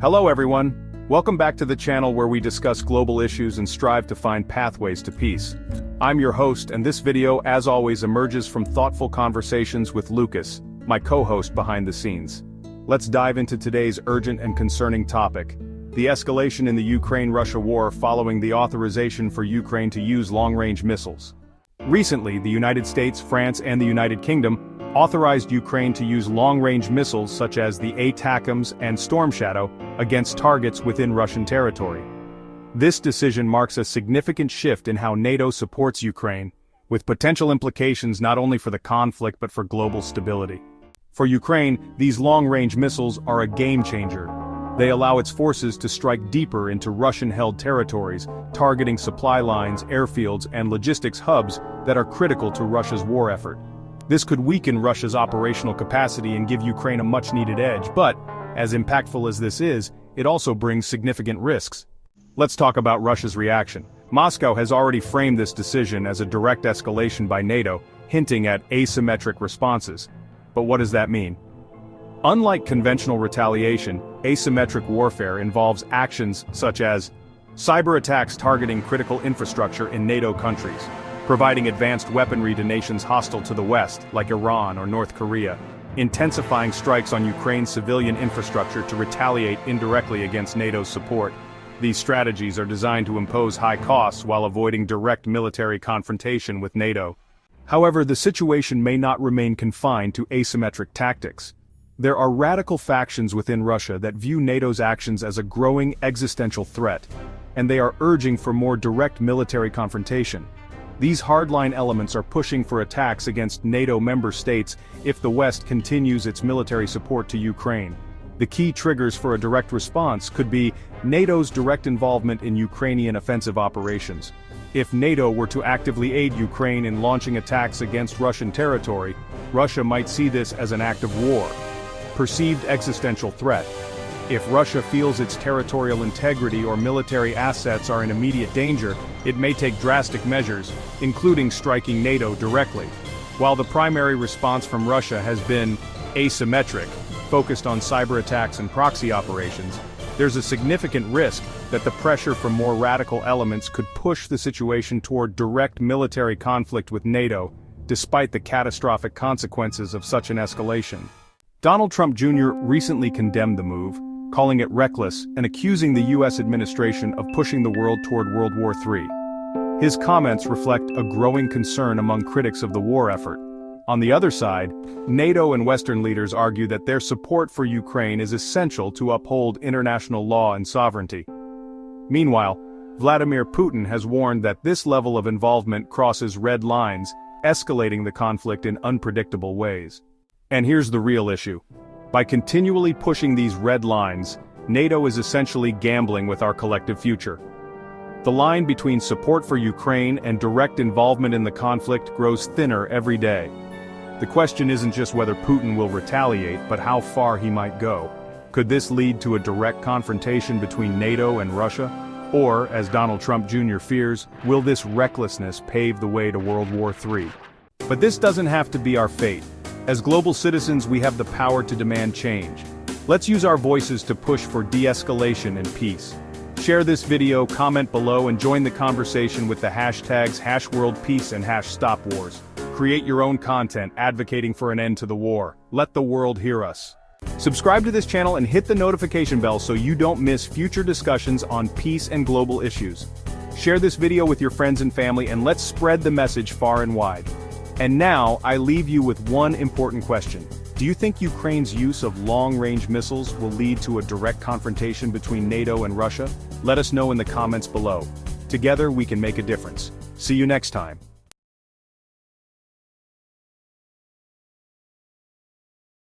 Hello everyone, welcome back to the channel where we discuss global issues and strive to find pathways to peace. I'm your host, and this video, as always, emerges from thoughtful conversations with Lucas, my co-host behind the scenes. Let's dive into today's urgent and concerning topic: the escalation in the Ukraine-Russia war following the authorization for Ukraine to use long-range missiles. Recently, the United States, France, and the United Kingdom authorized Ukraine to use long-range missiles such as the ATACMS and Storm Shadow against targets within Russian territory. This decision marks a significant shift in how NATO supports Ukraine, with potential implications not only for the conflict but for global stability. For Ukraine, these long-range missiles are a game-changer. They allow its forces to strike deeper into Russian-held territories, targeting supply lines, airfields, and logistics hubs that are critical to Russia's war effort. This could weaken Russia's operational capacity and give Ukraine a much-needed edge, but, as impactful as this is, it also brings significant risks. Let's talk about Russia's reaction. Moscow has already framed this decision as a direct escalation by NATO, hinting at asymmetric responses. But what does that mean? Unlike conventional retaliation, asymmetric warfare involves actions such as cyberattacks targeting critical infrastructure in NATO countries, providing advanced weaponry to nations hostile to the West, like Iran or North Korea, intensifying strikes on Ukraine's civilian infrastructure to retaliate indirectly against NATO's support. These strategies are designed to impose high costs while avoiding direct military confrontation with NATO. However, the situation may not remain confined to asymmetric tactics. There are radical factions within Russia that view NATO's actions as a growing existential threat, and they are urging for more direct military confrontation. These hardline elements are pushing for attacks against NATO member states if the West continues its military support to Ukraine. The key triggers for a direct response could be NATO's direct involvement in Ukrainian offensive operations. If NATO were to actively aid Ukraine in launching attacks against Russian territory, Russia might see this as an act of war. Perceived existential threat. If Russia feels its territorial integrity or military assets are in immediate danger, it may take drastic measures, including striking NATO directly. While the primary response from Russia has been asymmetric, focused on cyberattacks and proxy operations, there's a significant risk that the pressure from more radical elements could push the situation toward direct military conflict with NATO, despite the catastrophic consequences of such an escalation. Donald Trump Jr. recently condemned the move, calling it reckless and accusing the U.S. administration of pushing the world toward World War III. His comments reflect a growing concern among critics of the war effort. On the other side, NATO and Western leaders argue that their support for Ukraine is essential to uphold international law and sovereignty. Meanwhile, Vladimir Putin has warned that this level of involvement crosses red lines, escalating the conflict in unpredictable ways. And here's the real issue. By continually pushing these red lines, NATO is essentially gambling with our collective future. The line between support for Ukraine and direct involvement in the conflict grows thinner every day. The question isn't just whether Putin will retaliate, but how far he might go. Could this lead to a direct confrontation between NATO and Russia? Or, as Donald Trump Jr. fears, will this recklessness pave the way to World War III? But this doesn't have to be our fate. As global citizens, we have the power to demand change. Let's use our voices to push for de-escalation and peace. Share this video, comment below, and join the conversation with the hashtags #WorldPeace and #StopWars. Create your own content advocating for an end to the war. Let the world hear us. Subscribe to this channel and hit the notification bell so you don't miss future discussions on peace and global issues. Share this video with your friends and family, and let's spread the message far and wide. And now, I leave you with one important question. Do you think Ukraine's use of long-range missiles will lead to a direct confrontation between NATO and Russia? Let us know in the comments below. Together we can make a difference. See you next time.